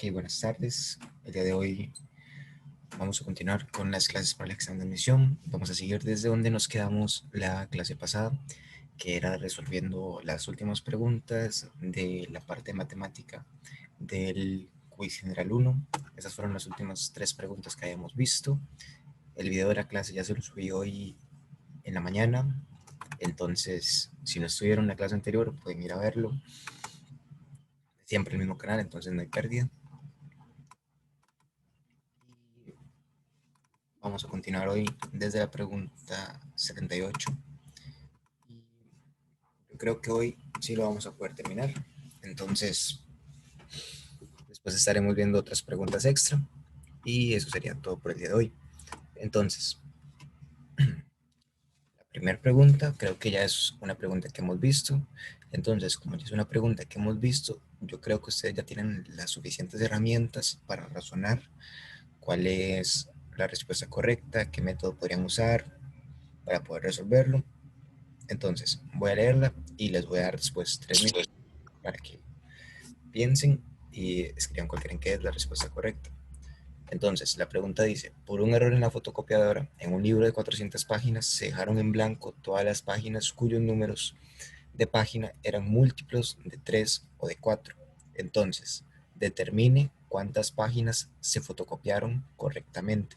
Ok, buenas tardes. El día de hoy vamos a continuar con las clases para el examen de admisión. Vamos a seguir desde donde nos quedamos la clase pasada, que era resolviendo las últimas preguntas de la parte matemática del quiz general 1. Esas fueron las últimas tres preguntas que habíamos visto. El video de la clase ya se lo subí hoy en la mañana, entonces si no estuvieron en la clase anterior pueden ir a verlo. Siempre el mismo canal, entonces no hay pérdida. Vamos a continuar hoy desde la pregunta 78. Yo creo que hoy sí lo vamos a poder terminar. Entonces, después estaremos viendo otras preguntas extra. Y eso sería todo por el día de hoy. Entonces, la primera pregunta creo que ya es una pregunta que hemos visto. Entonces, como ya es una pregunta que hemos visto, yo creo que ustedes ya tienen las suficientes herramientas para razonar cuál es la respuesta correcta, qué método podrían usar para poder resolverlo. Entonces, voy a leerla y les voy a dar después 3 minutos para que piensen y escriban cuál creen que es la respuesta correcta. Entonces, la pregunta dice, por un error en la fotocopiadora, en un libro de 400 páginas, se dejaron en blanco todas las páginas cuyos números de página eran múltiplos de 3 o de 4. Entonces, determine cuántas páginas se fotocopiaron correctamente.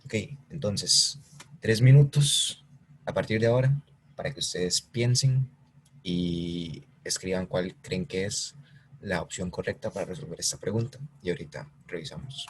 Ok, entonces, 3 minutos a partir de ahora para que ustedes piensen y escriban cuál creen que es la opción correcta para resolver esta pregunta. Y ahorita revisamos.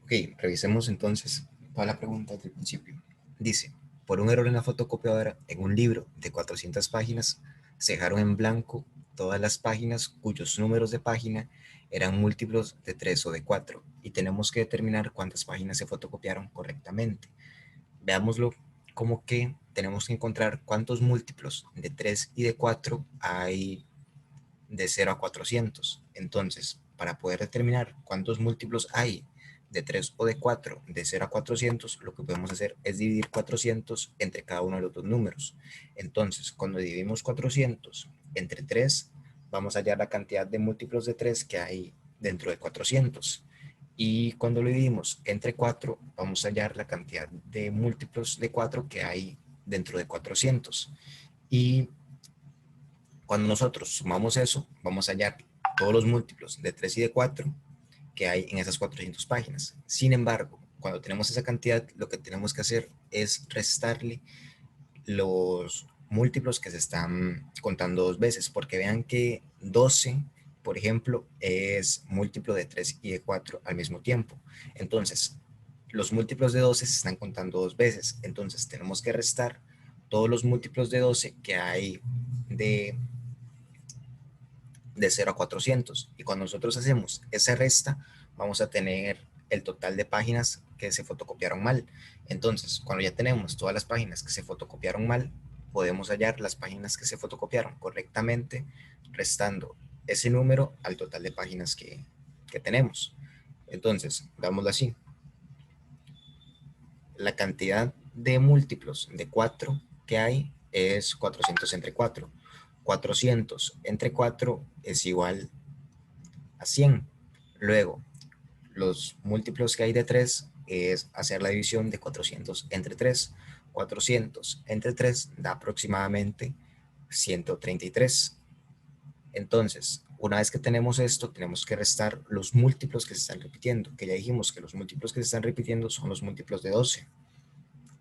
Ok, revisemos entonces toda la pregunta desde el principio. Dice, por un error en la fotocopiadora, en un libro de 400 páginas, se dejaron en blanco todas las páginas cuyos números de página eran múltiplos de 3 o de 4 y tenemos que determinar cuántas páginas se fotocopiaron correctamente. Veámoslo como que tenemos que encontrar cuántos múltiplos de 3 y de 4 hay de 0 a 400. Entonces, para poder determinar cuántos múltiplos hay de 3 o de 4 de 0 a 400, lo que podemos hacer es dividir 400 entre cada uno de los dos números. Entonces, cuando dividimos 400 entre 3, vamos a hallar la cantidad de múltiplos de 3 que hay dentro de 400. Y cuando lo dividimos entre 4, vamos a hallar la cantidad de múltiplos de 4 que hay dentro de 400. Y cuando nosotros sumamos eso, vamos a hallar todos los múltiplos de 3 y de 4 que hay en esas 400 páginas. Sin embargo, cuando tenemos esa cantidad, lo que tenemos que hacer es restarle los múltiplos que se están contando dos veces, porque vean que 12, por ejemplo, es múltiplo de 3 y de 4 al mismo tiempo. Entonces, los múltiplos de 12 se están contando dos veces, entonces tenemos que restar todos los múltiplos de 12 que hay de de 0 a 400. Y cuando nosotros hacemos esa resta, vamos a tener el total de páginas que se fotocopiaron mal. Entonces, cuando ya tenemos todas las páginas que se fotocopiaron mal, podemos hallar las páginas que se fotocopiaron correctamente, restando ese número al total de páginas que tenemos. Entonces, dámoslo así. La cantidad de múltiplos de 4 que hay es 400 entre 4. 400 entre 4 es igual a 100. Luego, los múltiplos que hay de 3 es hacer la división de 400 entre 3. 400 entre 3 da aproximadamente 133. Entonces, una vez que tenemos esto, tenemos que restar los múltiplos que se están repitiendo, que ya dijimos que los múltiplos que se están repitiendo son los múltiplos de 12.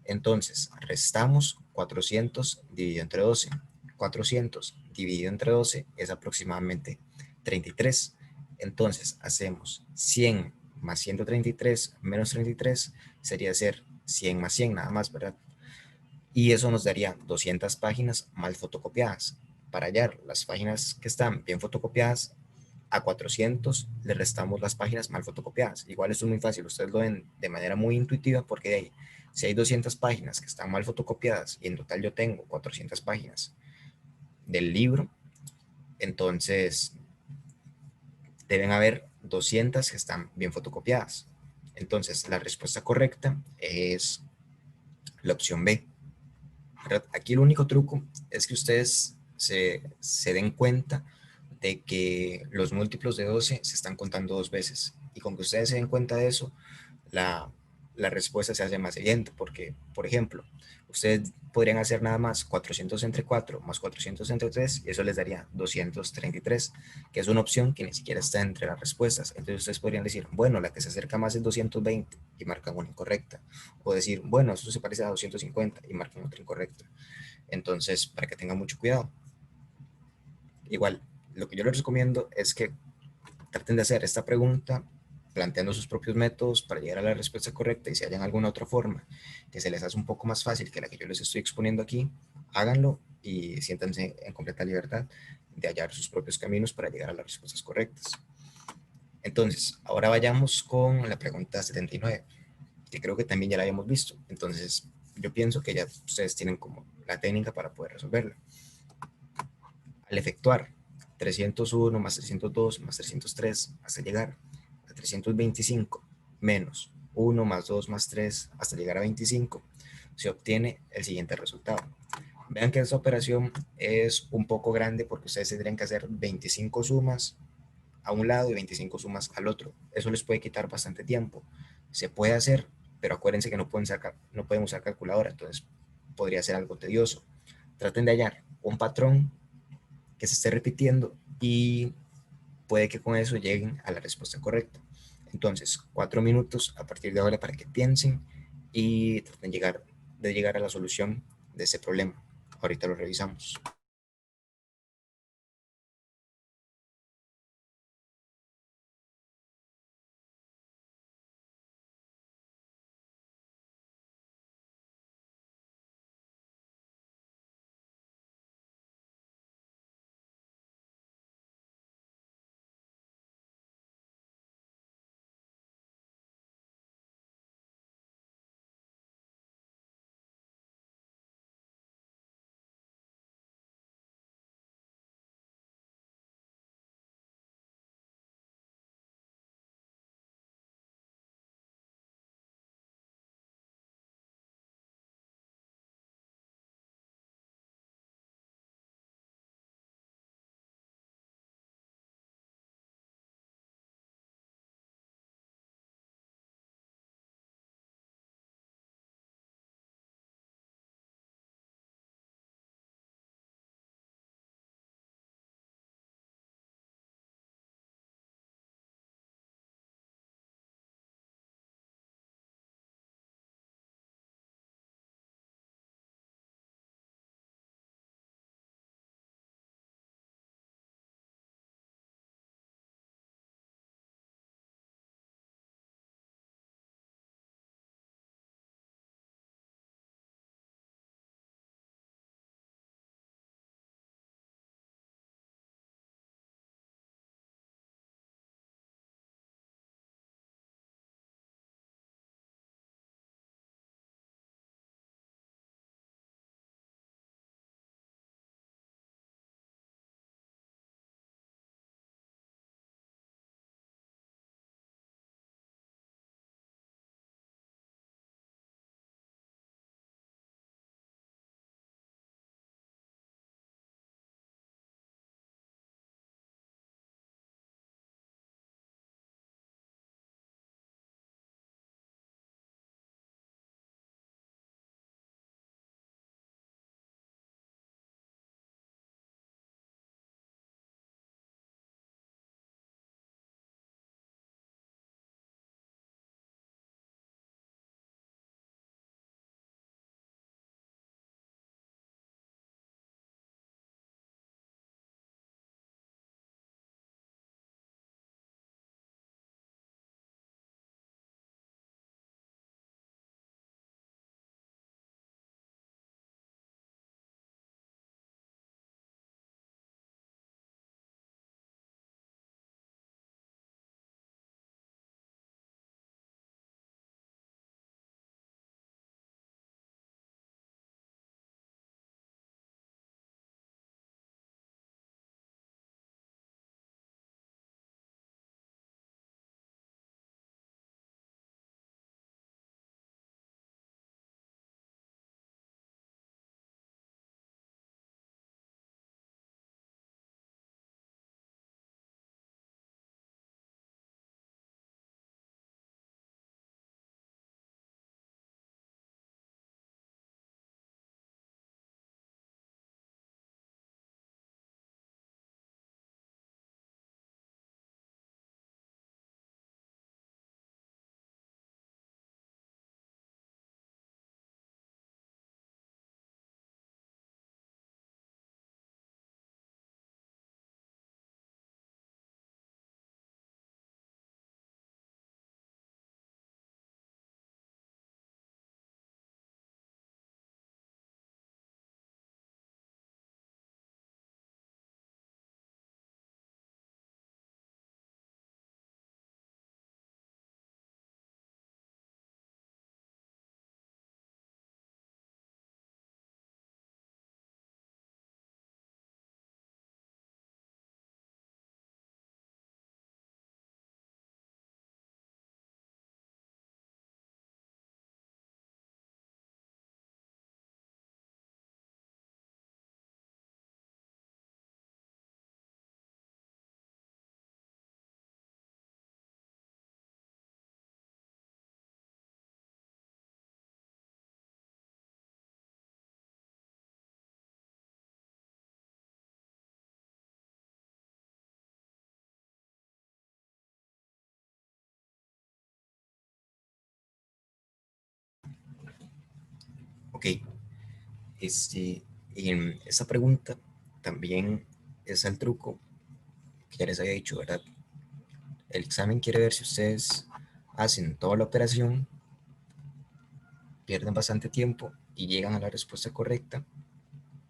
Entonces, restamos 400 dividido entre 12. 400 dividido entre 12 es aproximadamente 33. Entonces, hacemos 100 más 133 menos 33, sería hacer 100 más 100 nada más, ¿verdad? Y eso nos daría 200 páginas mal fotocopiadas. Para hallar las páginas que están bien fotocopiadas, a 400 le restamos las páginas mal fotocopiadas. Igual esto es muy fácil, ustedes lo ven de manera muy intuitiva porque de ahí, si hay 200 páginas que están mal fotocopiadas y en total yo tengo 400 páginas del libro, entonces deben haber 200 que están bien fotocopiadas. Entonces la respuesta correcta es la opción B. ¿Verdad? Aquí el único truco es que ustedes se den cuenta de que los múltiplos de 12 se están contando dos veces. Y con que ustedes se den cuenta de eso, la, la respuesta se hace más evidente. Porque, por ejemplo, ustedes podrían hacer nada más 400 entre 4 más 400 entre 3 y eso les daría 233, que es una opción que ni siquiera está entre las respuestas. Entonces ustedes podrían decir, bueno, la que se acerca más es 220 y marcan una incorrecta. O decir, bueno, eso se parece a 250 y marcan otra incorrecta. Entonces, para que tengan mucho cuidado. Igual, lo que yo les recomiendo es que traten de hacer esta pregunta planteando sus propios métodos para llegar a la respuesta correcta y si hayan alguna otra forma que se les hace un poco más fácil que la que yo les estoy exponiendo aquí, háganlo y siéntanse en completa libertad de hallar sus propios caminos para llegar a las respuestas correctas. Entonces, ahora vayamos con la pregunta 79, que creo que también ya la habíamos visto. Entonces, yo pienso que ya ustedes tienen como la técnica para poder resolverla. Al efectuar 301 más 302 más 303 hasta llegar a 325 menos 1 más 2 más 3 hasta llegar a 25, se obtiene el siguiente resultado. Vean que esta operación es un poco grande porque ustedes tendrían que hacer 25 sumas a un lado y 25 sumas al otro. Eso les puede quitar bastante tiempo. Se puede hacer, pero acuérdense que no pueden usar calculadora, entonces podría ser algo tedioso. Traten de hallar un patrón que se esté repitiendo y puede que con eso lleguen a la respuesta correcta. Entonces, 4 minutos a partir de ahora para que piensen y traten de llegar a la solución de ese problema. Ahorita lo revisamos. Ok, en esta pregunta también es el truco que ya les había dicho, ¿verdad? El examen quiere ver si ustedes hacen toda la operación, pierden bastante tiempo y llegan a la respuesta correcta,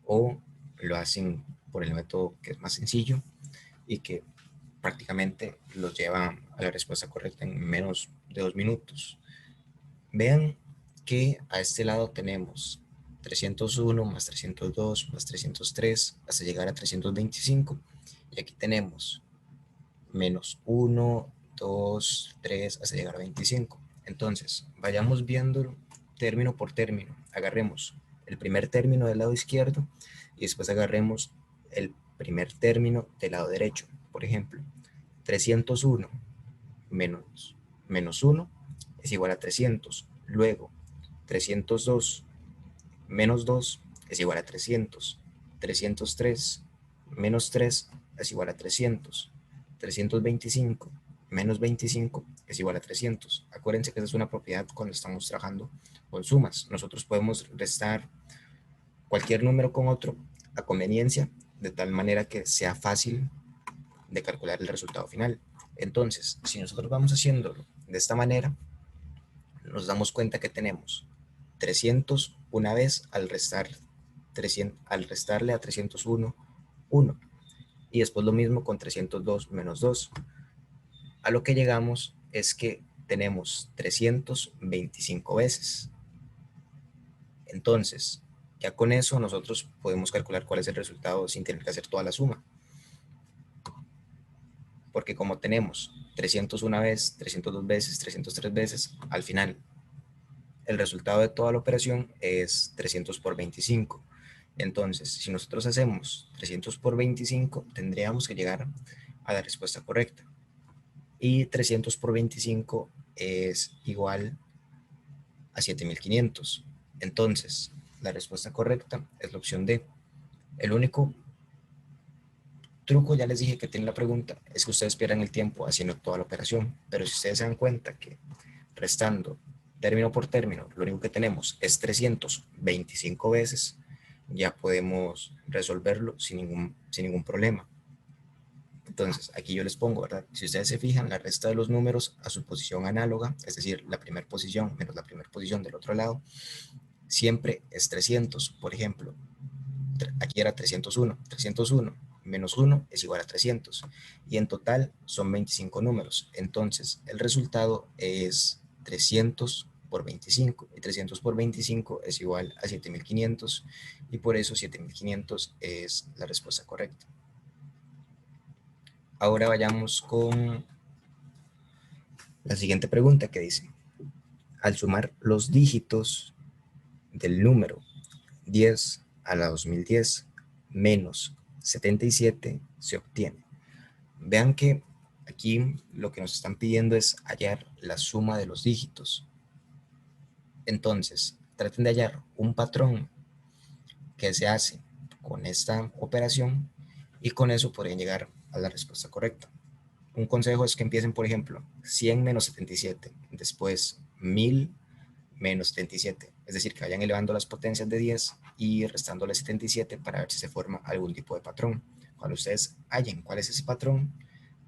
o lo hacen por el método que es más sencillo y que prácticamente los lleva a la respuesta correcta en menos de 2 minutos. Vean que a este lado tenemos 301 más 302 más 303 hasta llegar a 325, y aquí tenemos menos 1, 2, 3 hasta llegar a 25. Entonces, vayamos viendo término por término. Agarremos el primer término del lado izquierdo y después agarremos el primer término del lado derecho. Por ejemplo, 301 menos 1 es igual a 300. Luego, 302 menos 2 es igual a 300. 303 menos 3 es igual a 300. 325 menos 25 es igual a 300. Acuérdense que esa es una propiedad cuando estamos trabajando con sumas. Nosotros podemos restar cualquier número con otro a conveniencia, de tal manera que sea fácil de calcular el resultado final. Entonces, si nosotros vamos haciéndolo de esta manera, nos damos cuenta que tenemos 300 una vez al restarle a 301, 1. Y después lo mismo con 302 menos 2. A lo que llegamos es que tenemos 325 veces. Entonces, ya con eso nosotros podemos calcular cuál es el resultado sin tener que hacer toda la suma. Porque como tenemos 301 veces, 302 veces, 303 veces, al final el resultado de toda la operación es 300 por 25. Entonces, si nosotros hacemos 300 por 25, tendríamos que llegar a la respuesta correcta. Y 300 por 25 es igual a 7500. Entonces, la respuesta correcta es la opción D. El único truco, ya les dije que tiene la pregunta, es que ustedes pierdan el tiempo haciendo toda la operación. Pero si ustedes se dan cuenta que restando término por término, lo único que tenemos es 325 veces, ya podemos resolverlo sin ningún problema. Entonces, aquí yo les pongo, ¿verdad? Si ustedes se fijan, la resta de los números a su posición análoga, es decir, la primera posición menos la primera posición del otro lado, siempre es 300. Por ejemplo, aquí era 301. 301 menos 1 es igual a 300. Y en total son 25 números. Entonces, el resultado es 300 por 25. Y 300 por 25 es igual a 7500. Y por eso 7500 es la respuesta correcta. Ahora vayamos con la siguiente pregunta que dice: al sumar los dígitos del número 10 a la 2010 menos 77 se obtiene. Vean que aquí lo que nos están pidiendo es hallar la suma de los dígitos. Entonces, traten de hallar un patrón que se hace con esta operación y con eso podrían llegar a la respuesta correcta. Un consejo es que empiecen, por ejemplo, 100 menos 77, después 1000 menos 77, es decir, que vayan elevando las potencias de 10 y restándole 77 para ver si se forma algún tipo de patrón. Cuando ustedes hallen cuál es ese patrón,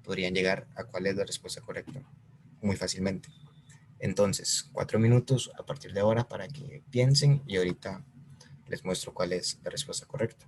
podrían llegar a cuál es la respuesta correcta muy fácilmente. Entonces, 4 minutos a partir de ahora para que piensen y ahorita les muestro cuál es la respuesta correcta.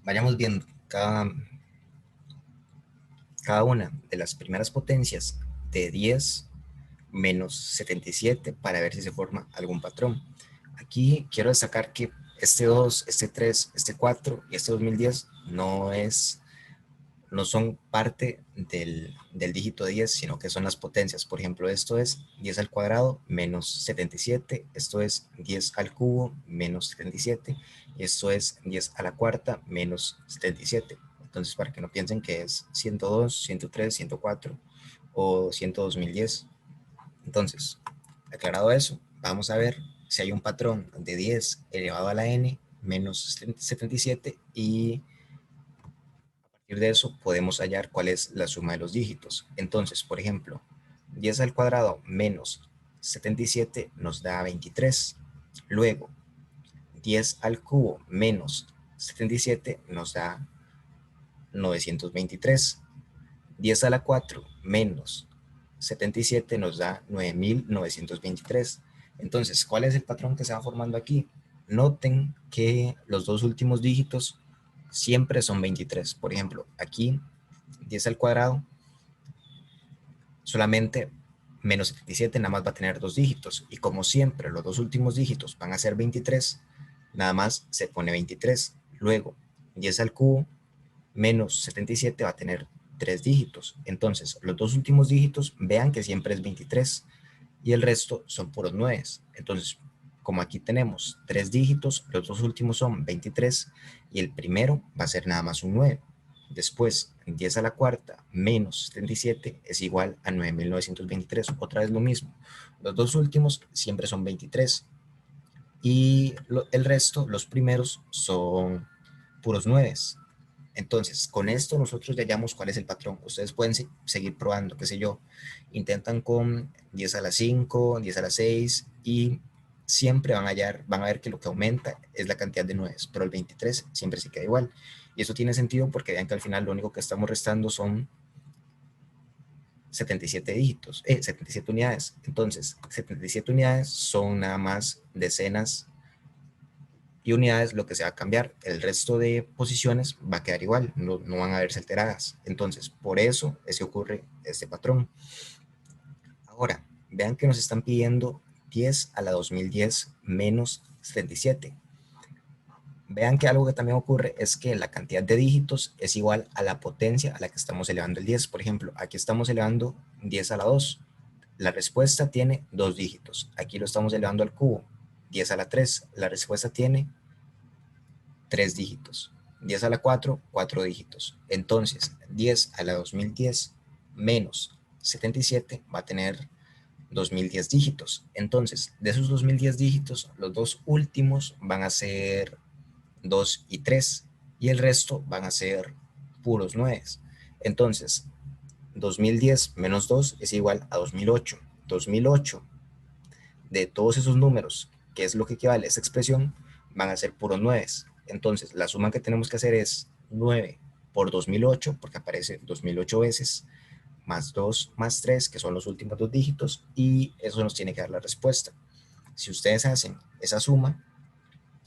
vayamos viendo cada una de las primeras potencias de 10 menos 77 para ver si se forma algún patrón. Aquí quiero destacar que este 2, este 3, este 4 y este 2010 no son parte del dígito 10, sino que son las potencias. Por ejemplo, esto es 10 al cuadrado menos 77, esto es 10 al cubo menos 77, y esto es 10 a la cuarta menos 77. Entonces, para que no piensen que es 102, 103, 104 o 102.010. Entonces, aclarado eso, vamos a ver si hay un patrón de 10 elevado a la n menos 77 y a partir de eso podemos hallar cuál es la suma de los dígitos. Entonces, por ejemplo, 10 al cuadrado menos 77 nos da 23. Luego, 10 al cubo menos 77 nos da 923. 10 a la 4 menos 77 nos da 9.923. Entonces, ¿cuál es el patrón que se va formando aquí? Noten que los dos últimos dígitos siempre son 23. Por ejemplo, aquí 10 al cuadrado, solamente menos 77 nada más va a tener dos dígitos. Y como siempre los dos últimos dígitos van a ser 23, nada más se pone 23. Luego, 10 al cubo menos 77 va a tener tres dígitos. Entonces, los dos últimos dígitos, vean que siempre es 23 y el resto son puros 9. Entonces, como aquí tenemos tres dígitos, los dos últimos son 23 y el primero va a ser nada más un 9. Después, 10 a la cuarta menos 77 es igual a 9.923. Otra vez lo mismo. Los dos últimos siempre son 23 y el resto, los primeros, son puros 9. Entonces, con esto nosotros ya hallamos cuál es el patrón. Ustedes pueden seguir probando, qué sé yo, intentan con 10 a la 5, 10 a la 6 y siempre van a ver que lo que aumenta es la cantidad de 9, pero el 23 siempre se queda igual. Y eso tiene sentido porque vean que al final lo único que estamos restando son 77 dígitos, 77 unidades. Entonces, 77 unidades son nada más decenas y unidades lo que se va a cambiar. El resto de posiciones va a quedar igual, no van a verse alteradas. Entonces, por eso es que ocurre este patrón. Ahora, vean que nos están pidiendo 10 a la 2010 menos 77. Vean que algo que también ocurre es que la cantidad de dígitos es igual a la potencia a la que estamos elevando el 10. Por ejemplo, aquí estamos elevando 10 a la 2. La respuesta tiene dos dígitos. Aquí lo estamos elevando al cubo. 10 a la 3. La respuesta tiene tres dígitos. 10 a la 4, 4 dígitos. Entonces, 10 a la 2010 menos 77 va a tener 2010 dígitos. Entonces, de esos 2010 dígitos, los dos últimos van a ser 2 y 3 y el resto van a ser puros 9. Entonces, 2010 menos 2 es igual a 2008. 2008 de todos esos números, que es lo que equivale a esta expresión, van a ser puros 9. Entonces, la suma que tenemos que hacer es 9 por 2008, porque aparece 2008 veces, más 2 más 3, que son los últimos dos dígitos, y eso nos tiene que dar la respuesta. Si ustedes hacen esa suma,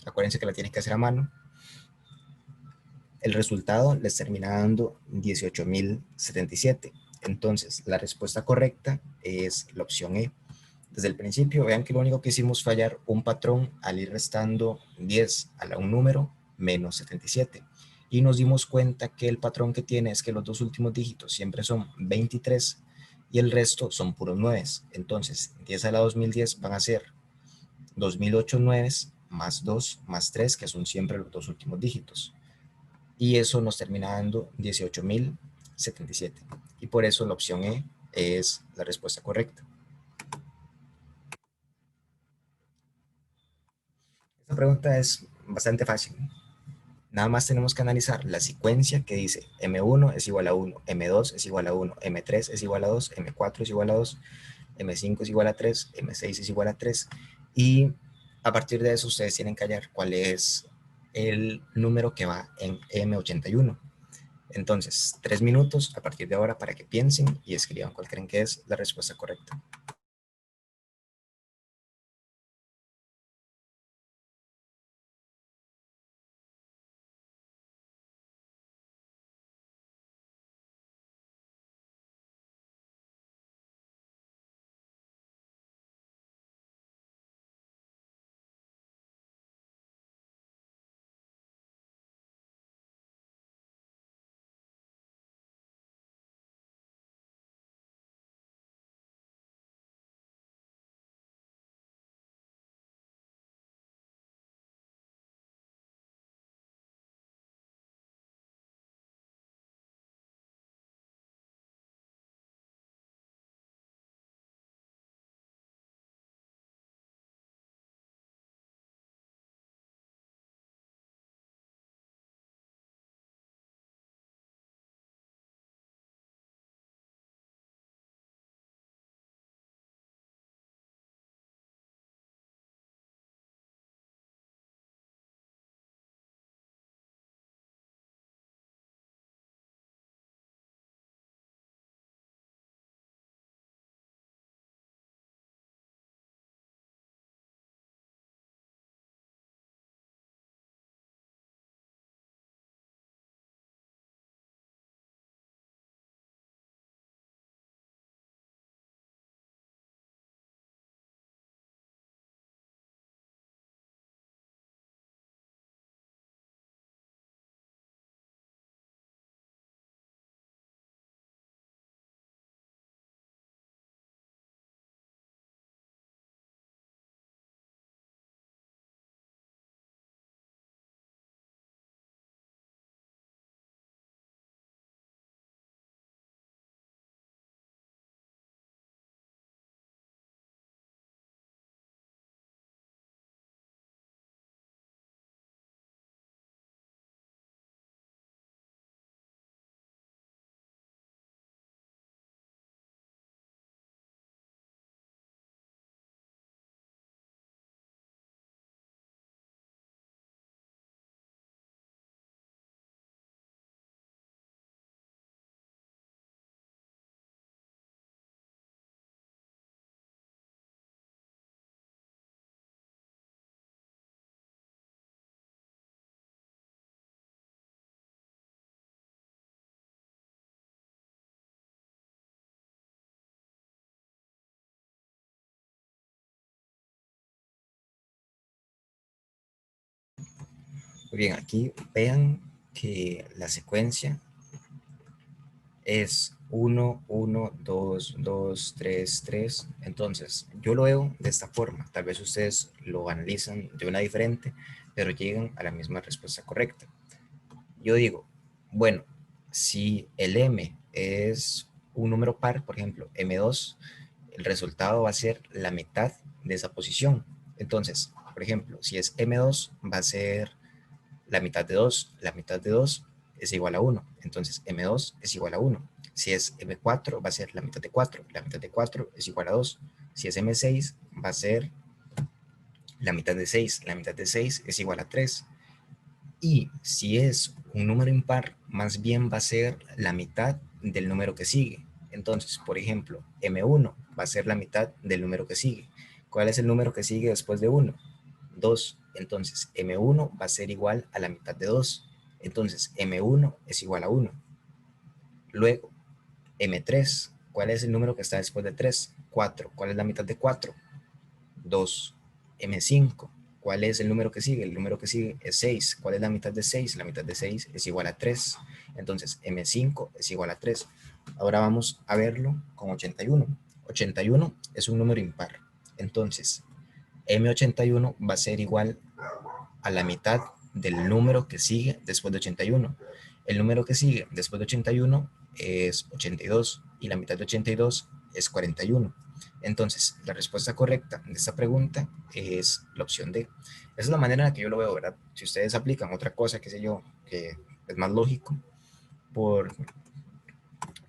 acuérdense que la tienen que hacer a mano, el resultado les termina dando 18.077. Entonces, la respuesta correcta es la opción E. Desde el principio, vean que lo único que hicimos fue hallar un patrón al ir restando 10 a un número menos 77. Y nos dimos cuenta que el patrón que tiene es que los dos últimos dígitos siempre son 23 y el resto son puros 9. Entonces, 10 a la 2010 van a ser 2008 9 más 2 más 3, que son siempre los dos últimos dígitos. Y eso nos termina dando 18.077. Y por eso la opción E es la respuesta correcta. Esta pregunta es bastante fácil. Nada más tenemos que analizar la secuencia que dice M1 es igual a 1, M2 es igual a 1, M3 es igual a 2, M4 es igual a 2, M5 es igual a 3, M6 es igual a 3. Y a partir de eso ustedes tienen que hallar cuál es el número que va en M81. Entonces, 3 minutos a partir de ahora para que piensen y escriban cuál creen que es la respuesta correcta. Muy bien, aquí vean que la secuencia es 1, 1, 2, 2, 3, 3. Entonces, yo lo veo de esta forma. Tal vez ustedes lo analizan de una diferente, pero llegan a la misma respuesta correcta. Yo digo, bueno, si el m es un número par, por ejemplo, m2, el resultado va a ser la mitad de esa posición. Entonces, por ejemplo, si es m2, va a ser la mitad de 2. La mitad de 2 es igual a 1. Entonces, m2 es igual a 1. Si es m4, va a ser la mitad de 4. La mitad de 4 es igual a 2. Si es m6, va a ser la mitad de 6. La mitad de 6 es igual a 3. Y si es un número impar, más bien va a ser la mitad del número que sigue. Entonces, por ejemplo, M1 va a ser la mitad del número que sigue. ¿Cuál es el número que sigue después de 1? 2. Entonces, M1 va a ser igual a la mitad de 2. Entonces, M1 es igual a 1. Luego, M3. ¿Cuál es el número que está después de 3? 4. ¿Cuál es la mitad de 4? 2. M5. ¿Cuál es el número que sigue? El número que sigue es 6. ¿Cuál es la mitad de 6? La mitad de 6 es igual a 3. Entonces, M5 es igual a 3. Ahora vamos a verlo con 81. 81 es un número impar. Entonces, M81 va a ser igual a la mitad del número que sigue después de 81. El número que sigue después de 81 es 82 y la mitad de 82 es 41. Entonces, la respuesta correcta de esta pregunta es la opción D. Esa es la manera en la que yo lo veo, ¿verdad? Si ustedes aplican otra cosa, qué sé yo, que es más lógico, por,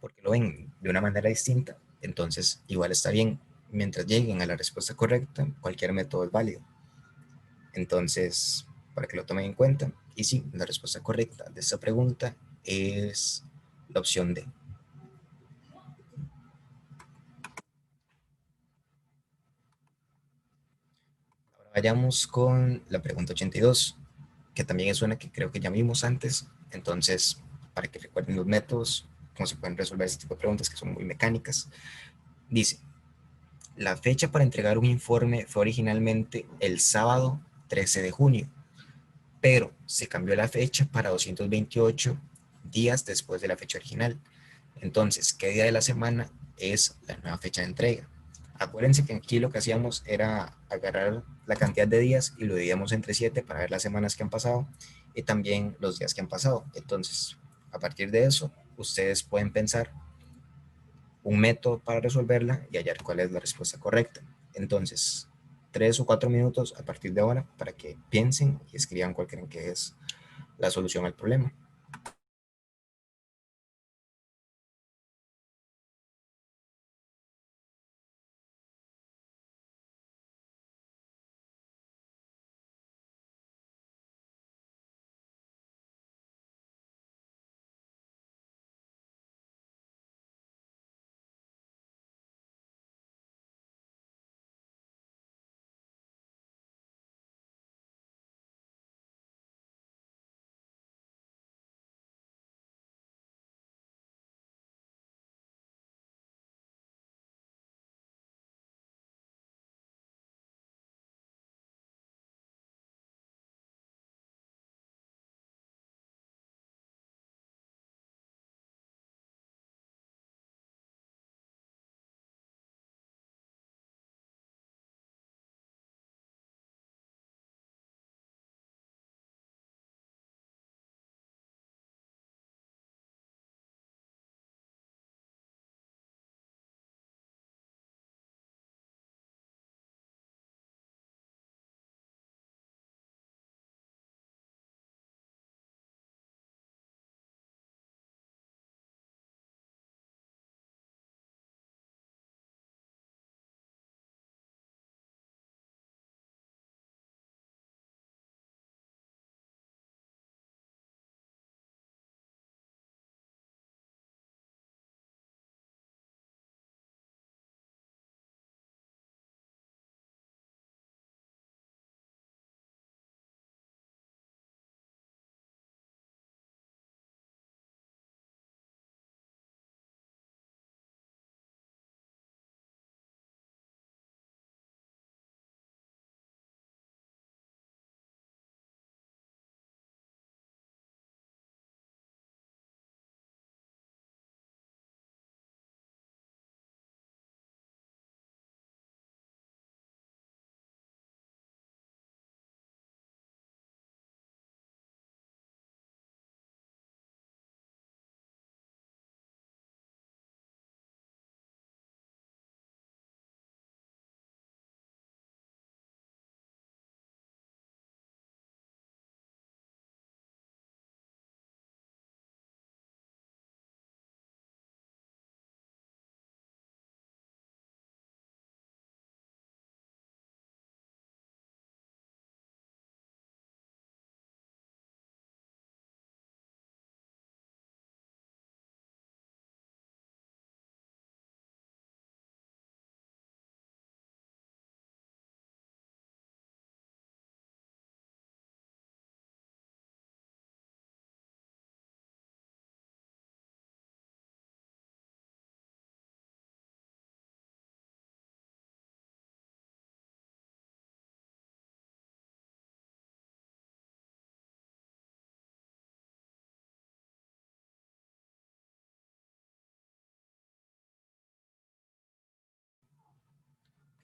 porque lo ven de una manera distinta, entonces igual está bien. Mientras lleguen a la respuesta correcta, cualquier método es válido. Entonces, para que lo tomen en cuenta. Y sí, la respuesta correcta de esta pregunta es la opción D. Ahora vayamos con la pregunta 82, que también es una que creo que ya vimos antes. Entonces, para que recuerden los métodos, cómo se pueden resolver este tipo de preguntas que son muy mecánicas. Dice, la fecha para entregar un informe fue originalmente el sábado 13 de junio, pero se cambió la fecha para 228 días después de la fecha original. Entonces, ¿qué día de la semana es la nueva fecha de entrega? Acuérdense que aquí lo que hacíamos era agarrar la cantidad de días y lo dividíamos entre 7 para ver las semanas que han pasado y también los días que han pasado. Entonces, a partir de eso, ustedes pueden pensar un método para resolverla y hallar cuál es la respuesta correcta. Entonces, 3 o 4 minutos a partir de ahora para que piensen y escriban cuál creen que es la solución al problema.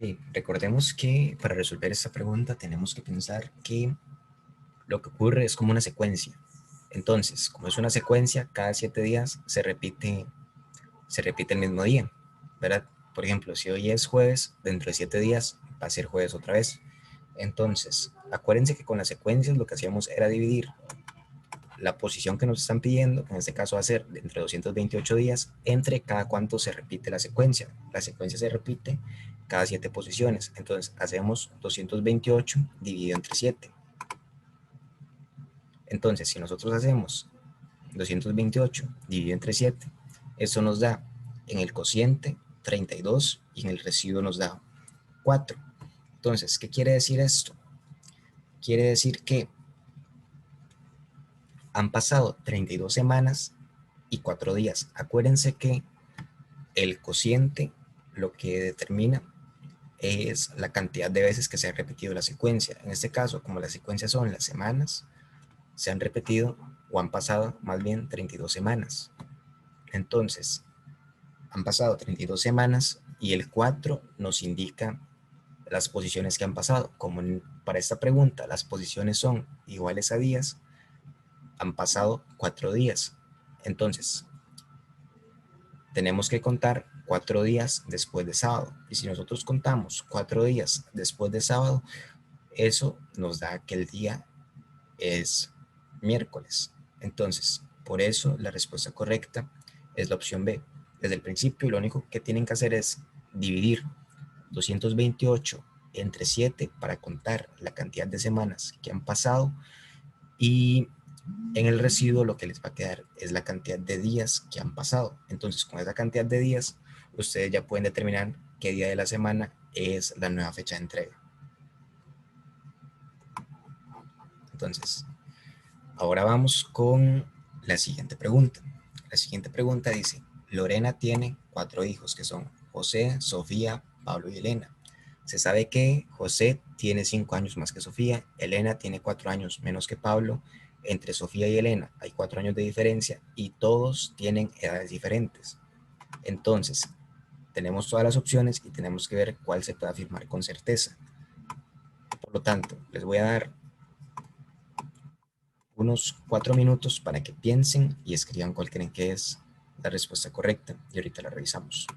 Y recordemos que para resolver esta pregunta tenemos que pensar que lo que ocurre es como una secuencia. Entonces, como es una secuencia, cada 7 días se repite el mismo día, ¿verdad? Por ejemplo, si hoy es jueves, dentro de 7 días va a ser jueves otra vez. Entonces, acuérdense que con las secuencias lo que hacíamos era dividir la posición que nos están pidiendo, que en este caso va a ser dentro de 228 días, entre cada cuánto se repite la secuencia. La secuencia se repite cada 7 posiciones. Entonces, hacemos 228 dividido entre 7. Entonces, si nosotros hacemos 228 dividido entre 7, eso nos da en el cociente 32 y en el residuo nos da 4. Entonces, ¿qué quiere decir esto? Quiere decir que han pasado 32 semanas y 4 días. Acuérdense que el cociente lo que determina es la cantidad de veces que se ha repetido la secuencia. En este caso, como las secuencias son las semanas, se han repetido o han pasado más bien 32 semanas. Entonces, han pasado 32 semanas y el 4 nos indica las posiciones que han pasado. Como para esta pregunta las posiciones son iguales a días, han pasado 4 días. Entonces, tenemos que contar 4 días después de sábado. Y si nosotros contamos 4 días después de sábado, eso nos da que el día es miércoles. Entonces, por eso la respuesta correcta es la opción B. Desde el principio, lo único que tienen que hacer es dividir 228 entre 7 para contar la cantidad de semanas que han pasado y en el residuo lo que les va a quedar es la cantidad de días que han pasado. Entonces, con esa cantidad de días, ustedes ya pueden determinar qué día de la semana es la nueva fecha de entrega. Entonces, ahora vamos con la siguiente pregunta. La siguiente pregunta dice, Lorena tiene 4 hijos que son José, Sofía, Pablo y Elena. Se sabe que José tiene 5 años más que Sofía, Elena tiene 4 años menos que Pablo, entre Sofía y Elena hay 4 años de diferencia y todos tienen edades diferentes. Entonces, tenemos todas las opciones y tenemos que ver cuál se puede afirmar con certeza. Por lo tanto, les voy a dar unos 4 minutos para que piensen y escriban cuál creen que es la respuesta correcta y ahorita la revisamos.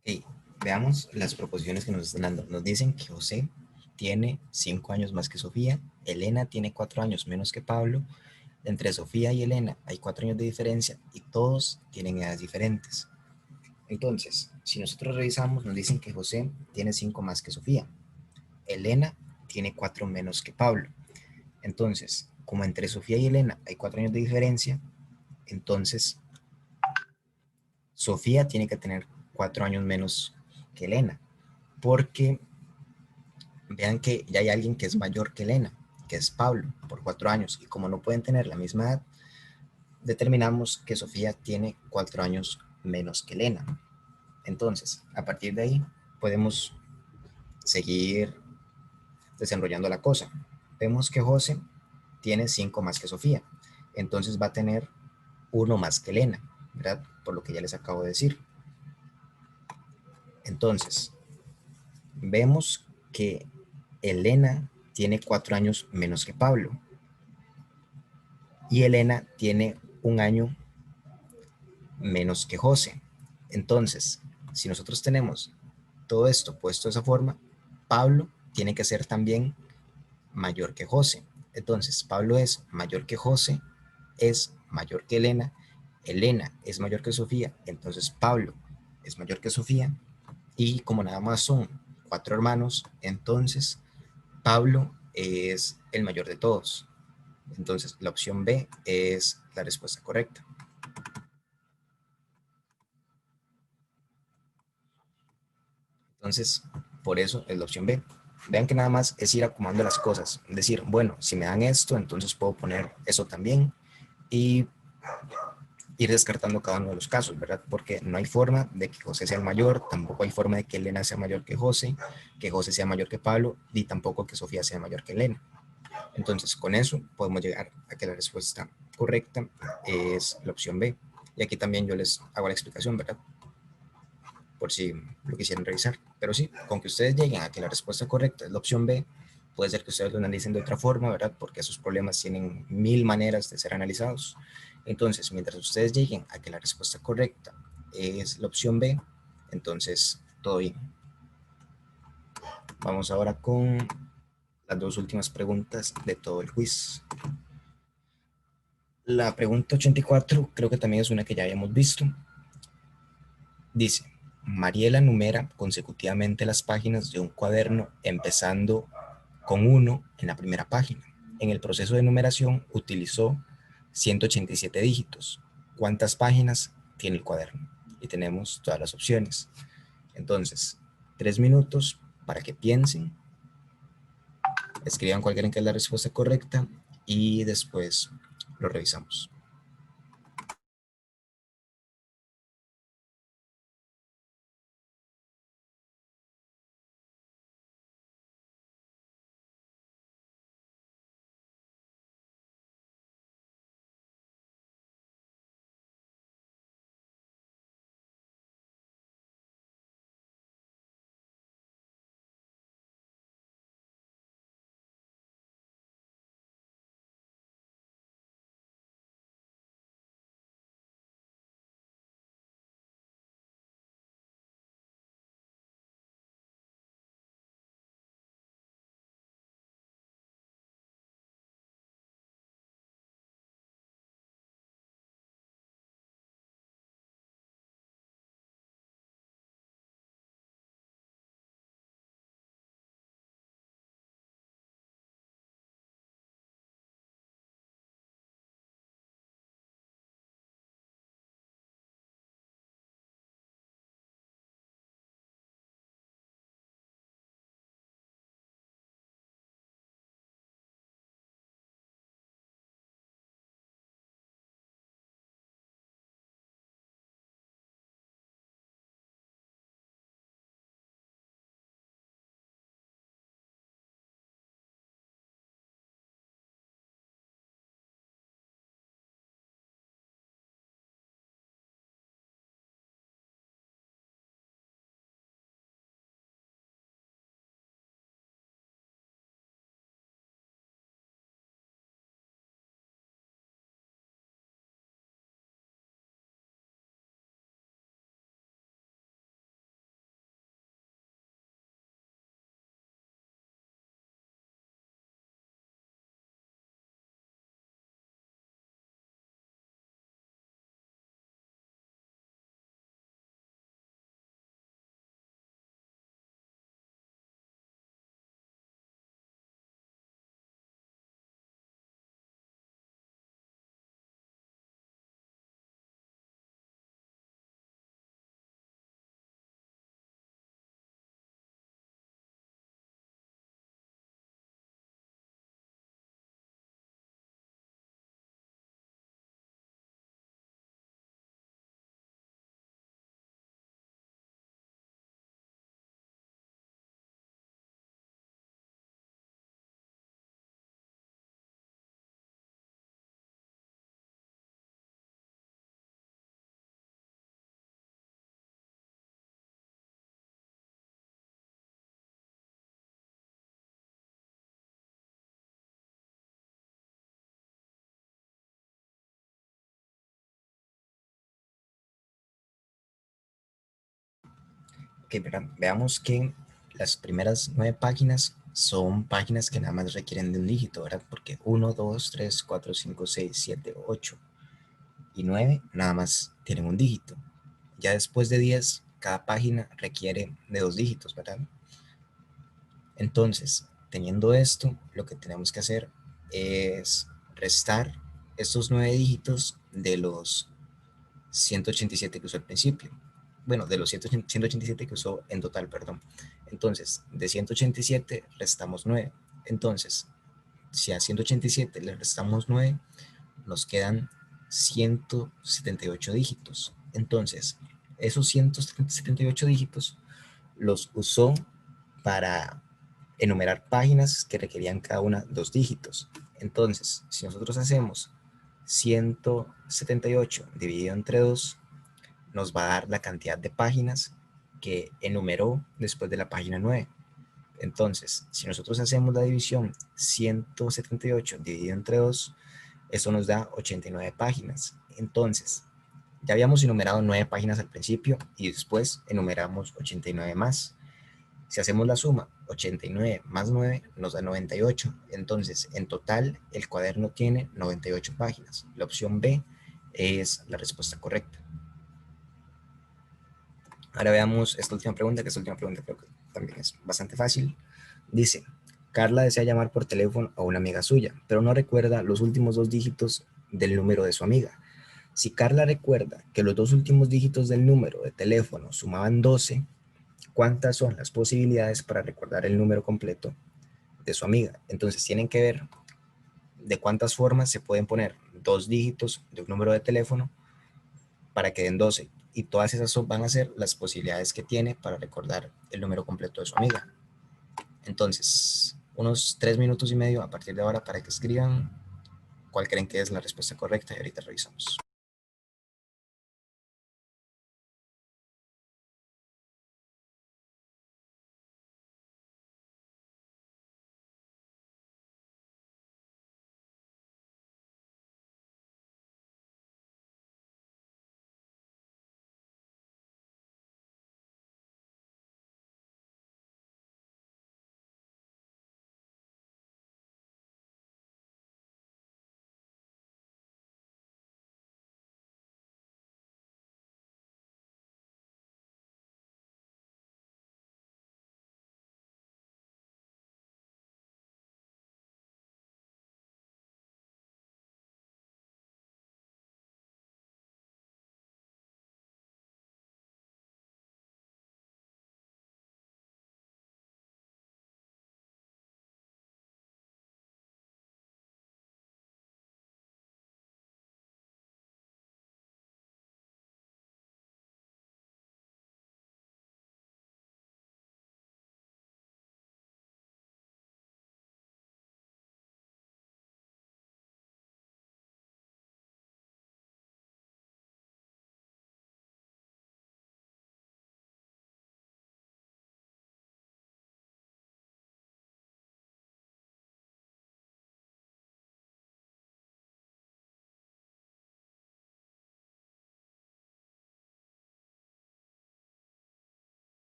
Ok, veamos las proposiciones que nos están dando. Nos dicen que José tiene 5 años más que Sofía, Elena tiene 4 años menos que Pablo, entre Sofía y Elena hay 4 años de diferencia y todos tienen edades diferentes. Entonces, si nosotros revisamos, nos dicen que José tiene 5 más que Sofía, Elena tiene 4 menos que Pablo. Entonces, como entre Sofía y Elena hay 4 años de diferencia, entonces Sofía tiene que tener 4 años menos que Elena, porque vean que ya hay alguien que es mayor que Elena, que es Pablo, por 4 años, y como no pueden tener la misma edad, determinamos que Sofía tiene 4 años menos que Elena. Entonces, a partir de ahí, podemos seguir desenrollando la cosa. Vemos que José tiene 5 más que Sofía, entonces va a tener uno más que Elena, ¿verdad? Por lo que ya les acabo de decir. Entonces, vemos que Elena tiene 4 años menos que Pablo y Elena tiene un año menos que José. Entonces, si nosotros tenemos todo esto puesto de esa forma, Pablo tiene que ser también mayor que José. Entonces, Pablo es mayor que José, es mayor que Elena, Elena es mayor que Sofía, entonces Pablo es mayor que Sofía, y como nada más son 4 hermanos, entonces Pablo es el mayor de todos. Entonces, la opción B es la respuesta correcta. Entonces, por eso es la opción B. Vean que nada más es ir acomodando las cosas. Decir, bueno, si me dan esto, entonces puedo poner eso también. Y ir descartando cada uno de los casos, ¿verdad? Porque no hay forma de que José sea el mayor, tampoco hay forma de que Elena sea mayor que José sea mayor que Pablo, ni tampoco que Sofía sea mayor que Elena. Entonces, con eso podemos llegar a que la respuesta correcta es la opción B. Y aquí también yo les hago la explicación, ¿verdad? Por si lo quisieran revisar. Pero sí, con que ustedes lleguen a que la respuesta correcta es la opción B, puede ser que ustedes lo analicen de otra forma, ¿verdad? Porque esos problemas tienen mil maneras de ser analizados. Entonces, mientras ustedes lleguen a que la respuesta correcta es la opción B, entonces todo bien. Vamos ahora con las dos últimas preguntas de todo el quiz. La pregunta 84 creo que también es una que ya habíamos visto. Dice, Mariela numera consecutivamente las páginas de un cuaderno empezando con 1 en la primera página. En el proceso de numeración utilizó 187 dígitos. ¿Cuántas páginas tiene el cuaderno? Y tenemos todas las opciones. Entonces, 3 minutos para que piensen, escriban cuál creen que es la respuesta correcta y después lo revisamos. que veamos que las primeras 9 páginas son páginas que nada más requieren de un dígito, ¿verdad? Porque 1, 2, 3, 4, 5, 6, 7, 8 y 9 nada más tienen un dígito. Ya después de 10, cada página requiere de 2 dígitos, ¿verdad? Entonces, teniendo esto, lo que tenemos que hacer es restar estos 9 dígitos de los 187 que usó al principio. Bueno, de los 187 que usó en total, perdón. Entonces, de 187 restamos 9. Entonces, si a 187 le restamos 9, nos quedan 178 dígitos. Entonces, esos 178 dígitos los usó para enumerar páginas que requerían cada una 2 dígitos. Entonces, si nosotros hacemos 178 dividido entre 2, nos va a dar la cantidad de páginas que enumeró después de la página 9. Entonces, si nosotros hacemos la división 178 dividido entre 2, eso nos da 89 páginas. Entonces, ya habíamos enumerado 9 páginas al principio y después enumeramos 89 más. Si hacemos la suma, 89 más 9 nos da 98. Entonces, en total, el cuaderno tiene 98 páginas. La opción B es la respuesta correcta. Ahora veamos esta última pregunta, que esta última pregunta creo que también es bastante fácil. Dice, Carla desea llamar por teléfono a una amiga suya, pero no recuerda los últimos 2 dígitos del número de su amiga. Si Carla recuerda que los 2 últimos dígitos del número de teléfono sumaban 12, ¿cuántas son las posibilidades para recordar el número completo de su amiga? Entonces tienen que ver de cuántas formas se pueden poner 2 dígitos de un número de teléfono para que den 12. Y todas esas van a ser las posibilidades que tiene para recordar el número completo de su amiga. Entonces, unos 3 minutos y medio a partir de ahora para que escriban cuál creen que es la respuesta correcta y ahorita revisamos.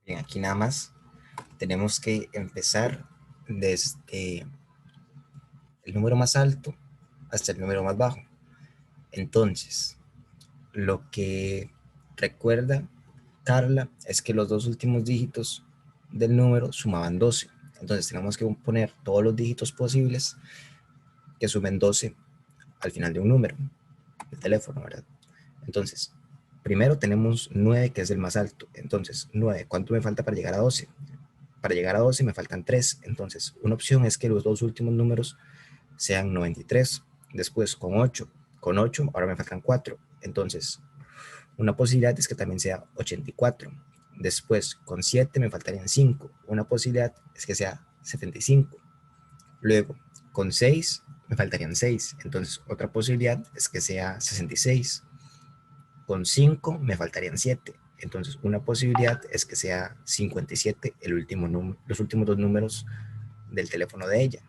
Bien, aquí nada más tenemos que empezar desde el número más alto hasta el número más bajo. Entonces, lo que recuerda Carla es que los dos últimos dígitos del número sumaban 12. Entonces tenemos que poner todos los dígitos posibles que sumen 12 al final de un número, el teléfono, ¿verdad? Entonces, primero tenemos 9, que es el más alto. Entonces, 9, ¿cuánto me falta para llegar a 12? Para llegar a 12 me faltan 3. Entonces, una opción es que los dos últimos números sean 93. Después, con 8 ahora me faltan 4. Entonces, una posibilidad es que también sea 84. Después, con 7 me faltarían 5. Una posibilidad es que sea 75. Luego, con 6 me faltarían 6. Entonces, otra posibilidad es que sea 66. Con 5 me faltarían 7. Entonces, una posibilidad es que sea 57, los últimos dos números del teléfono de ella.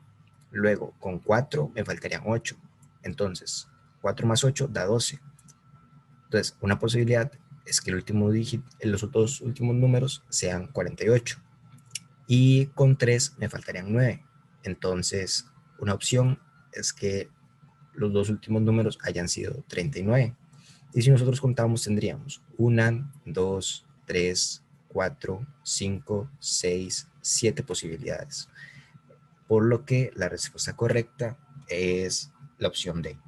Luego, con 4 me faltarían 8. Entonces, 4 más 8 da 12. Entonces, una posibilidad es que los dos últimos números sean 48. Y con 3 me faltarían 9. Entonces, una opción es que los dos últimos números hayan sido 39. Y si nosotros contamos, tendríamos 1, 2, 3, 4, 5, 6, 7 posibilidades. Por lo que la respuesta correcta es la opción D.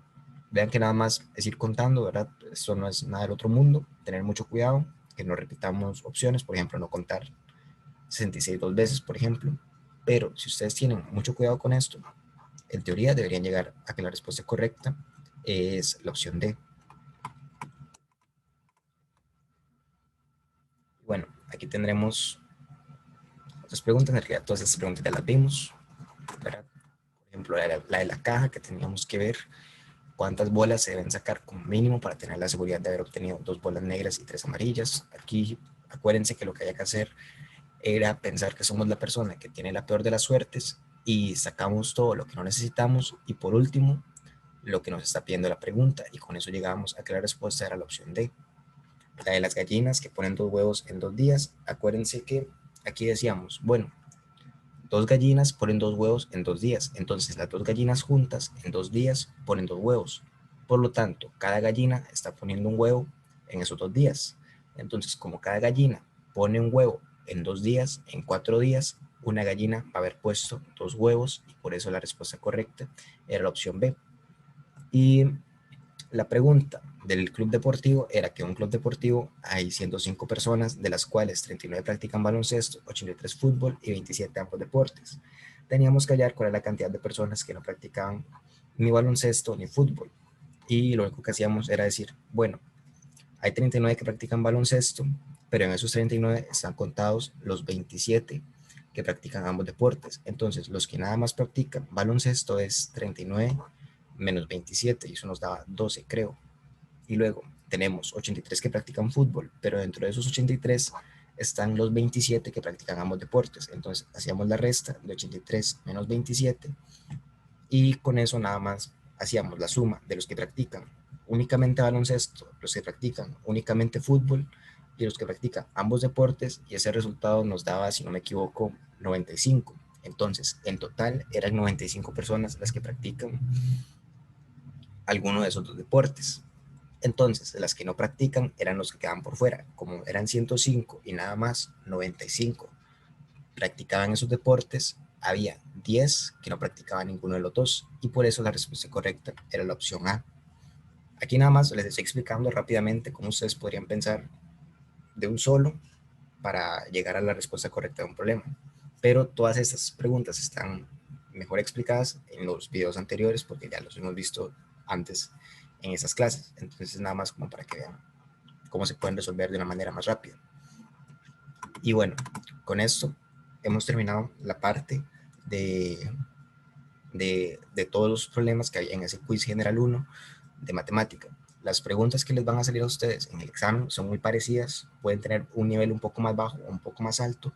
Vean que nada más es ir contando, ¿verdad? Esto no es nada del otro mundo. Tener mucho cuidado, que no repitamos opciones, por ejemplo, no contar 66 dos veces, por ejemplo. Pero si ustedes tienen mucho cuidado con esto, en teoría deberían llegar a que la respuesta correcta es la opción D. Bueno, aquí tendremos otras preguntas. En realidad, todas estas preguntas ya las vimos, ¿verdad? Por ejemplo, la de la caja, que teníamos que ver cuántas bolas se deben sacar como mínimo para tener la seguridad de haber obtenido 2 bolas negras y 3 amarillas. Aquí acuérdense que lo que había que hacer era pensar que somos la persona que tiene la peor de las suertes y sacamos todo lo que no necesitamos y por último lo que nos está pidiendo la pregunta, y con eso llegamos a que la respuesta era la opción D. La de las gallinas que ponen 2 huevos en 2 días. Acuérdense que aquí decíamos, bueno, 2 gallinas ponen 2 huevos en 2 días. Entonces las 2 gallinas juntas en 2 días ponen 2 huevos. Por lo tanto, cada gallina está poniendo un huevo en esos 2 días. Entonces, como cada gallina pone un huevo en 2 días, en 4 días, una gallina va a haber puesto 2 huevos y por eso la respuesta correcta era la opción B. Y la pregunta del club deportivo era que en un club deportivo hay 105 personas, de las cuales 39 practican baloncesto, 83 fútbol y 27 ambos deportes. Teníamos que hallar cuál era la cantidad de personas que no practicaban ni baloncesto ni fútbol. Y lo único que hacíamos era decir, bueno, hay 39 que practican baloncesto, pero en esos 39 están contados los 27 que practican ambos deportes. Entonces, los que nada más practican baloncesto es 39 menos 27, y eso nos daba 12, creo. Y luego tenemos 83 que practican fútbol, pero dentro de esos 83 están los 27 que practican ambos deportes. Entonces hacíamos la resta de 83 menos 27 y con eso nada más hacíamos la suma de los que practican únicamente baloncesto, los que practican únicamente fútbol y los que practican ambos deportes, y ese resultado nos daba, si no me equivoco, 95. Entonces, en total eran 95 personas las que practican alguno de esos dos deportes. Entonces, las que no practican eran los que quedaban por fuera. Como eran 105 y nada más 95 practicaban esos deportes, había 10 que no practicaban ninguno de los dos, y por eso la respuesta correcta era la opción A. Aquí nada más les estoy explicando rápidamente cómo ustedes podrían pensar de un solo para llegar a la respuesta correcta de un problema. Pero todas estas preguntas están mejor explicadas en los videos anteriores porque ya los hemos visto antes en esas clases. Entonces, nada más como para que vean cómo se pueden resolver de una manera más rápida. Y bueno, con esto hemos terminado la parte de, de todos los problemas que hay en ese quiz general 1 de matemática. Las preguntas que les van a salir a ustedes en el examen son muy parecidas, pueden tener un nivel un poco más bajo o un poco más alto,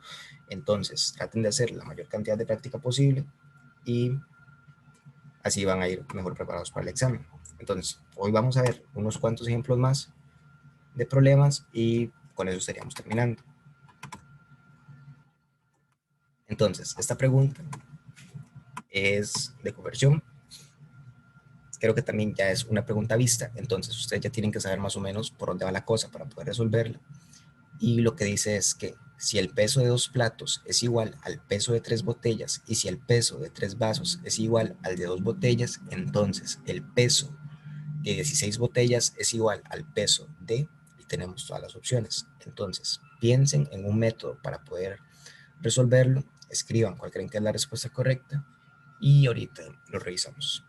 entonces traten de hacer la mayor cantidad de práctica posible y así van a ir mejor preparados para el examen. Entonces, hoy vamos a ver unos cuantos ejemplos más de problemas y con eso estaríamos terminando. Entonces, esta pregunta es de conversión. Creo que también ya es una pregunta vista, entonces ustedes ya tienen que saber más o menos por dónde va la cosa para poder resolverla. Y lo que dice es que si el peso de 2 platos es igual al peso de 3 botellas y si el peso de 3 vasos es igual al de 2 botellas, entonces el peso de 16 botellas es igual al peso de, y tenemos todas las opciones. Entonces, piensen en un método para poder resolverlo, escriban cuál creen que es la respuesta correcta y ahorita lo revisamos.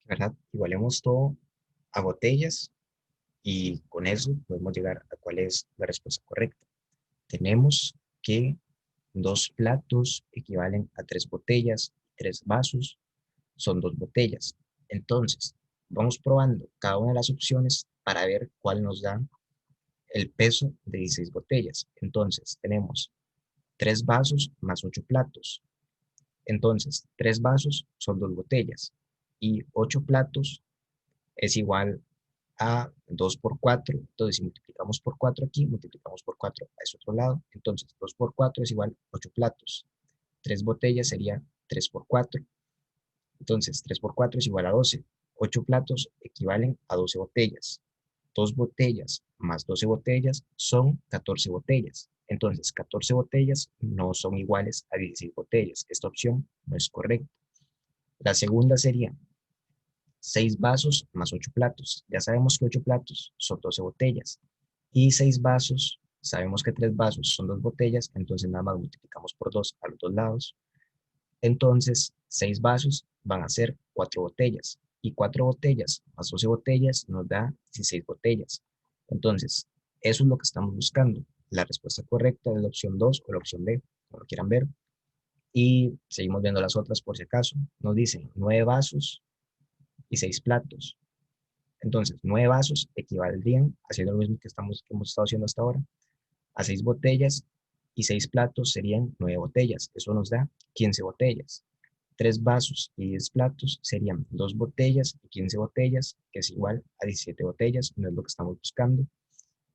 ¿Verdad? Igualemos todo a botellas y con eso podemos llegar a cuál es la respuesta correcta. Tenemos que 2 platos equivalen a 3 botellas, 3 vasos son 2 botellas. Entonces, vamos probando cada una de las opciones para ver cuál nos da el peso de 16 botellas. Entonces, tenemos 3 vasos más 8 platos. Entonces, 3 vasos son 2 botellas y 8 platos es igual a 2 por 4. Entonces, si multiplicamos por 4 aquí, multiplicamos por 4 a ese otro lado. Entonces, 2 por 4 es igual a 8 platos. 3 botellas sería 3 por 4. Entonces, 3 por 4 es igual a 12. 8 platos equivalen a 12 botellas. 2 botellas más 12 botellas son 14 botellas. Entonces, 14 botellas no son iguales a 16 botellas. Esta opción no es correcta. La segunda sería 6 vasos más 8 platos. Ya sabemos que 8 platos son 12 botellas. Y 6 vasos, sabemos que 3 vasos son 2 botellas, entonces nada más multiplicamos por 2 a los dos lados. Entonces, 6 vasos van a ser 4 botellas. Y 4 botellas más 12 botellas nos da 16 botellas. Entonces, eso es lo que estamos buscando. La respuesta correcta es la opción 2 o la opción B, como lo quieran ver. Y seguimos viendo las otras por si acaso. Nos dicen 9 vasos y 6 platos. Entonces, 9 vasos equivaldrían, haciendo lo mismo que hemos estado haciendo hasta ahora, a 6 botellas y 6 platos serían 9 botellas. Eso nos da 15 botellas. 3 vasos y 10 platos serían 2 botellas y 15 botellas, que es igual a 17 botellas, no es lo que estamos buscando.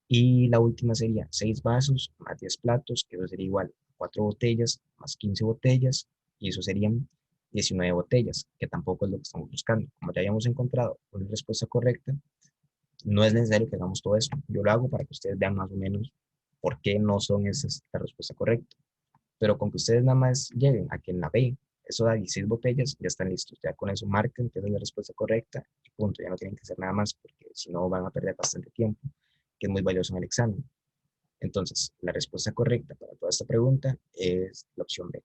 Y la última sería 6 vasos más 10 platos, que eso sería igual a 4 botellas más 15 botellas, y eso serían 19 botellas, que tampoco es lo que estamos buscando. Como ya habíamos encontrado una respuesta correcta, no es necesario que hagamos todo eso. Yo lo hago para que ustedes vean más o menos por qué no son esas la respuesta correcta. Pero con que ustedes nada más lleguen a que en la B, eso da 16 botellas, ya están listos. Ya con eso marcan que es la respuesta correcta y punto. Ya no tienen que hacer nada más porque si no van a perder bastante tiempo, que es muy valioso en el examen. Entonces, la respuesta correcta para toda esta pregunta es la opción B.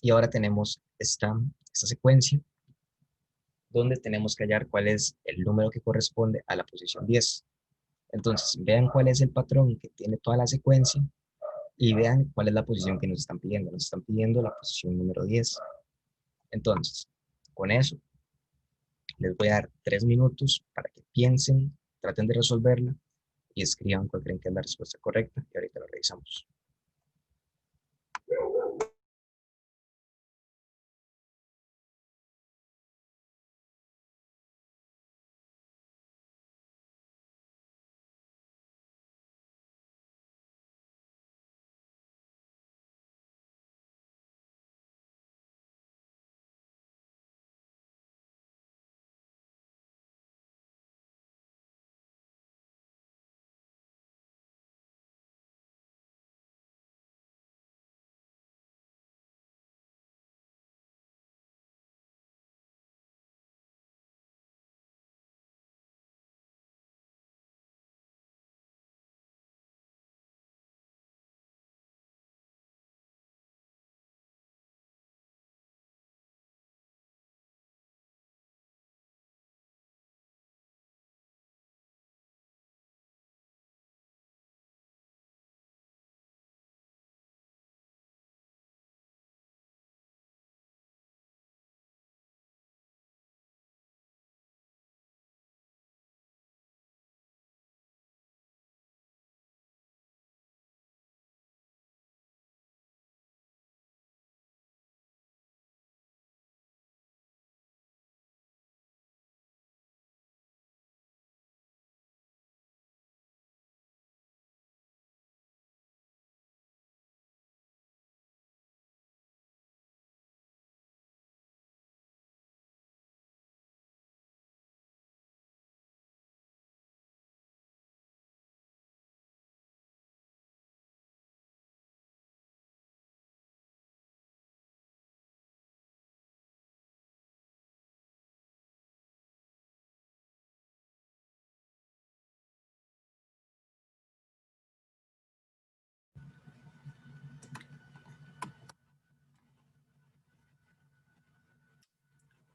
Y ahora tenemos esta secuencia donde tenemos que hallar cuál es el número que corresponde a la posición 10. Entonces, vean cuál es el patrón que tiene toda la secuencia y vean cuál es la posición que nos están pidiendo. Nos están pidiendo la posición número 10. Entonces, con eso, les voy a dar 3 minutos para que piensen, traten de resolverla y escriban cuál creen que es la respuesta correcta y ahorita lo revisamos.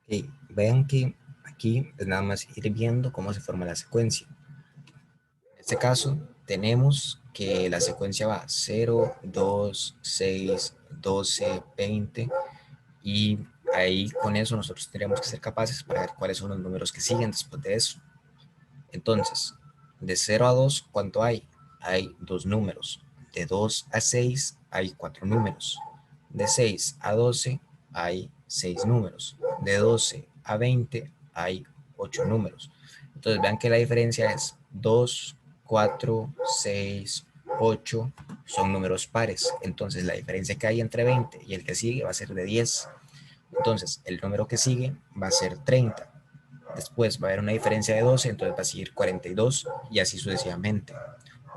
Okay, vean que aquí es nada más ir viendo cómo se forma la secuencia. En este caso, tenemos que la secuencia va 0, 2, 6, 12, 20 y ahí con eso nosotros tendríamos que ser capaces para ver cuáles son los números que siguen después de eso. Entonces, de 0 a 2, ¿cuánto hay? Hay 2 números. De 2 a 6 hay 4 números. De 6 a 12 hay 6 números. De 12 a 20 hay 8 números. Entonces vean que la diferencia es 2, 4, 6, 8 son números pares. Entonces la diferencia que hay entre 20 y el que sigue va a ser de 10. Entonces el número que sigue va a ser 30. Después va a haber una diferencia de 12, entonces va a seguir 42 y así sucesivamente.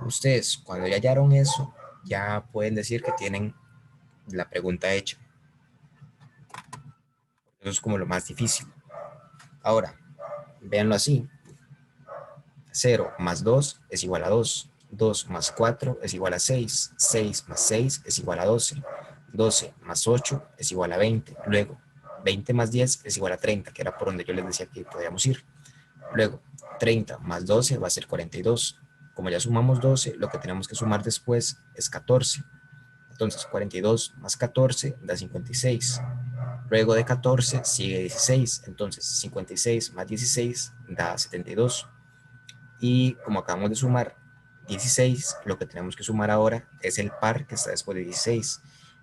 Ustedes, cuando ya hallaron eso, ya pueden decir que tienen la pregunta hecha. Eso es como lo más difícil. Ahora, véanlo así. 0 más 2 es igual a 2. 2 más 4 es igual a 6. 6 más 6 es igual a 12. 12 más 8 es igual a 20. Luego, 20 más 10 es igual a 30, que era por donde yo les decía que podíamos ir. Luego, 30 más 12 va a ser 42. Como ya sumamos 12, lo que tenemos que sumar después es 14. Entonces, 42 más 14 da 56. Luego de 14 sigue 16. Entonces, 56 más 16 da 72. Y como acabamos de sumar 16, lo que tenemos que sumar ahora es el par que está después de 16.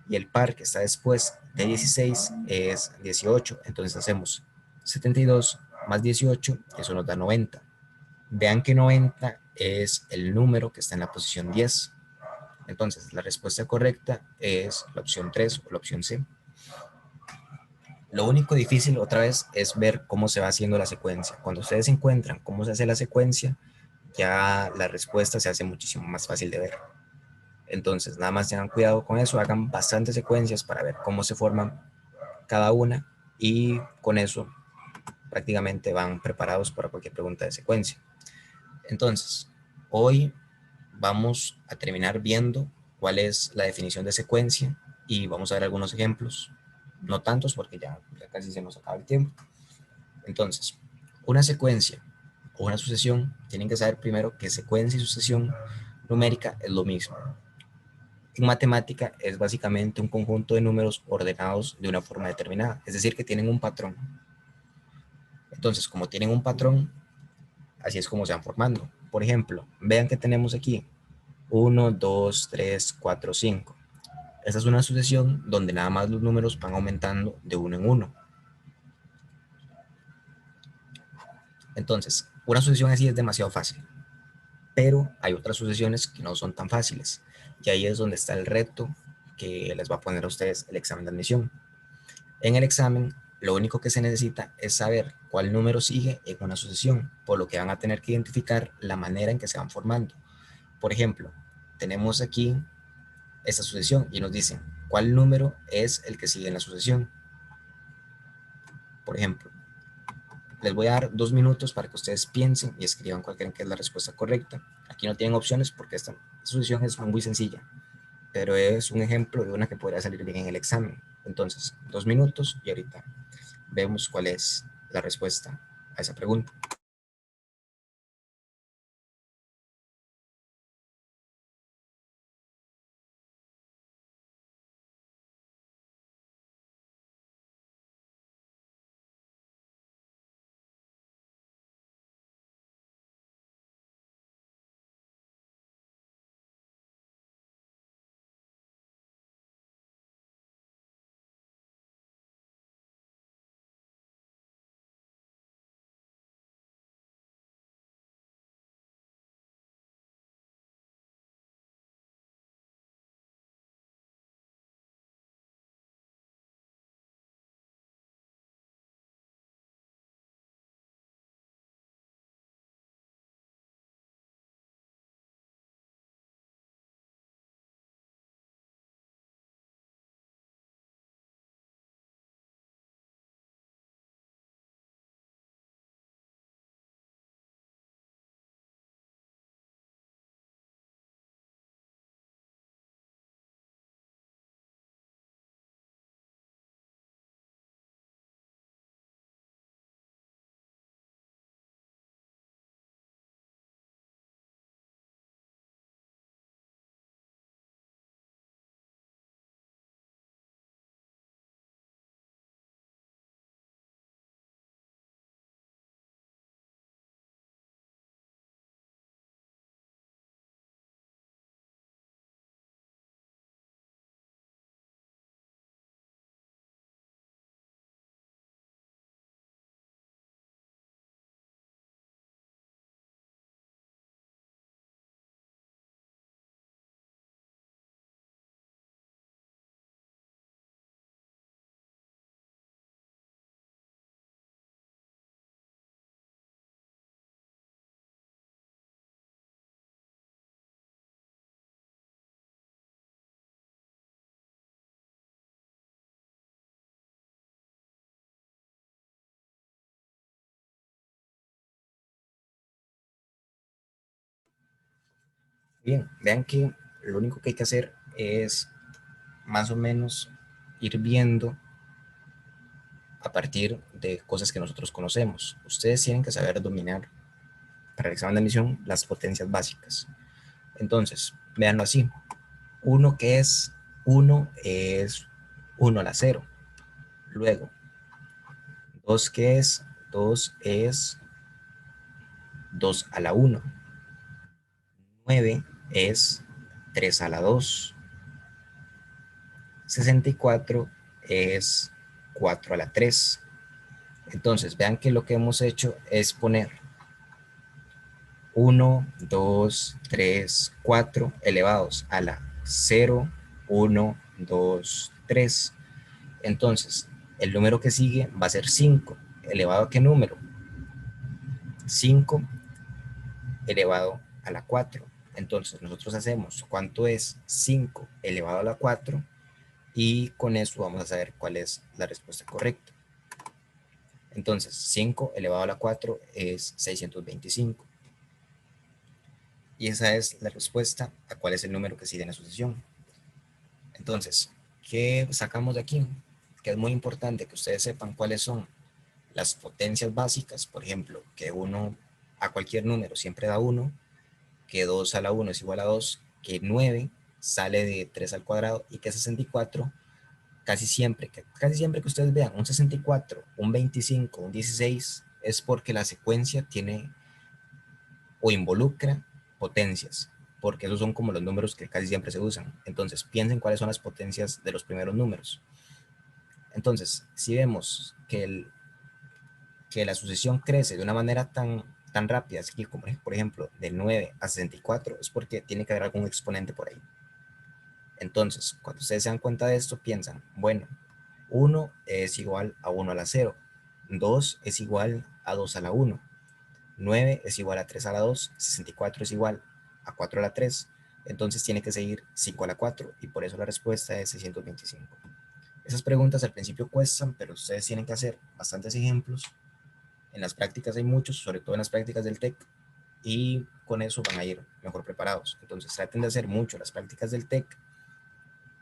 Y el par que está después de 16 es 18. Entonces hacemos 72 más 18, eso nos da 90. Vean que 90 es el número que está en la posición 10. Entonces la respuesta correcta es la opción 3 o la opción C. Lo único difícil otra vez es ver cómo se va haciendo la secuencia. Cuando ustedes encuentran cómo se hace la secuencia, ya la respuesta se hace muchísimo más fácil de ver. Entonces, nada más tengan cuidado con eso, hagan bastantes secuencias para ver cómo se forman cada una y con eso prácticamente van preparados para cualquier pregunta de secuencia. Entonces, hoy vamos a terminar viendo cuál es la definición de secuencia y vamos a ver algunos ejemplos, no tantos porque ya casi se nos acaba el tiempo. Entonces, una secuencia o una sucesión, tienen que saber primero que secuencia y sucesión numérica es lo mismo. En matemática es básicamente un conjunto de números ordenados de una forma determinada, es decir, que tienen un patrón. Entonces, como tienen un patrón, así es como se van formando. Por ejemplo, vean que tenemos aquí 1, 2, 3, 4, 5. Esta es una sucesión donde nada más los números van aumentando de uno en uno. Entonces, una sucesión así es demasiado fácil, pero hay otras sucesiones que no son tan fáciles. Y ahí es donde está el reto que les va a poner a ustedes el examen de admisión. En el examen, lo único que se necesita es saber cuál número sigue en una sucesión, por lo que van a tener que identificar la manera en que se van formando. Por ejemplo, tenemos aquí esta sucesión y nos dicen cuál número es el que sigue en la sucesión. Por ejemplo, les voy a dar 2 minutos para que ustedes piensen y escriban cuál creen que es la respuesta correcta. Aquí no tienen opciones porque esta sucesión es muy sencilla, pero es un ejemplo de una que podría salir bien en el examen. Entonces, 2 minutos y ahorita vemos cuál es la respuesta a esa pregunta. Bien, vean que lo único que hay que hacer es más o menos ir viendo a partir de cosas que nosotros conocemos. Ustedes tienen que saber dominar para el examen de admisión las potencias básicas. Entonces, véanlo así. Uno que es 1 a la cero. Luego, 2 que es 2 es 2 a la uno. 9 es 3 a la dos. 64 es 4 a la tres. Entonces, vean que lo que hemos hecho es poner 1, 2, 3, 4 elevados a la 0, 1, 2, 3. Entonces, el número que sigue va a ser 5. ¿Elevado a qué número? 5 elevado a la 4. Entonces, nosotros hacemos cuánto es 5 elevado a la 4 y con eso vamos a saber cuál es la respuesta correcta. Entonces, 5 elevado a la 4 es 625. Y esa es la respuesta a cuál es el número que sigue en la sucesión. Entonces, ¿qué sacamos de aquí? Que es muy importante que ustedes sepan cuáles son las potencias básicas. Por ejemplo, que 1 a cualquier número siempre da 1, que 2 a la 1 es igual a 2, que 9 sale de 3 al cuadrado y que 64 casi siempre que ustedes vean un 64, un 25, un 16, es porque la secuencia tiene o involucra potencias, porque esos son como los números que casi siempre se usan. Entonces, piensen cuáles son las potencias de los primeros números. Entonces, si vemos que la sucesión crece de una manera tan rápida, así como por ejemplo del 9 a 64, es porque tiene que haber algún exponente por ahí. Entonces, cuando ustedes se dan cuenta de esto, piensan, bueno, 1 es igual a 1 a la cero, 2 es igual a 2 a la uno, 9 es igual a 3 a la dos, 64 es igual a 4 a la tres. Entonces tiene que seguir 5 a la 4 y por eso la respuesta es 625. Esas preguntas al principio cuestan, pero ustedes tienen que hacer bastantes ejemplos. En las prácticas hay muchos, sobre todo en las prácticas del TEC, y con eso van a ir mejor preparados. Entonces traten de hacer mucho las prácticas del TEC,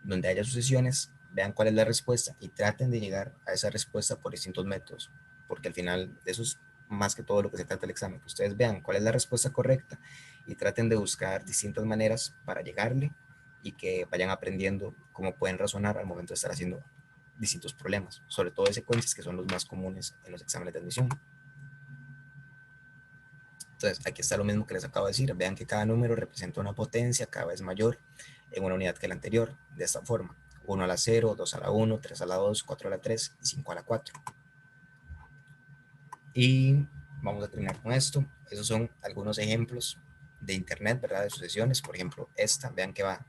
donde haya sucesiones, vean cuál es la respuesta y traten de llegar a esa respuesta por distintos métodos, porque al final de eso es más que todo lo que se trata el examen, que ustedes vean cuál es la respuesta correcta y traten de buscar distintas maneras para llegarle y que vayan aprendiendo cómo pueden razonar al momento de estar haciendo distintos problemas, sobre todo de secuencias que son los más comunes en los exámenes de admisión. Entonces, aquí está lo mismo que les acabo de decir. Vean que cada número representa una potencia cada vez mayor en una unidad que la anterior, de esta forma. 1 a la 0, 2 a la 1, 3 a la 2, 4 a la 3 y 5 a la 4. Y vamos a terminar con esto. Esos son algunos ejemplos de internet, ¿verdad? De sucesiones. Por ejemplo, esta, vean que va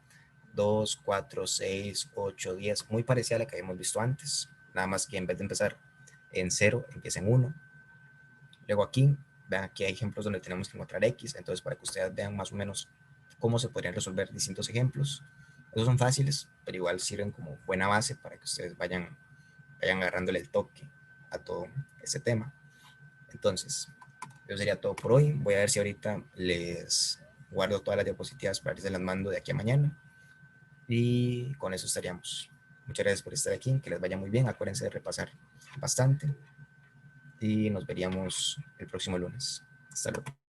2, 4, 6, 8, 10, muy parecida a la que habíamos visto antes. Nada más que en vez de empezar en 0, empieza en 1. Luego aquí, vean, aquí hay ejemplos donde tenemos que encontrar X, entonces para que ustedes vean más o menos cómo se podrían resolver distintos ejemplos. Esos son fáciles, pero igual sirven como buena base para que ustedes vayan agarrándole el toque a todo este tema. Entonces, eso sería todo por hoy. Voy a ver si ahorita les guardo todas las diapositivas para que se las mando de aquí a mañana. Y con eso estaríamos. Muchas gracias por estar aquí, que les vaya muy bien. Acuérdense de repasar bastante y nos veríamos el próximo lunes. Hasta luego.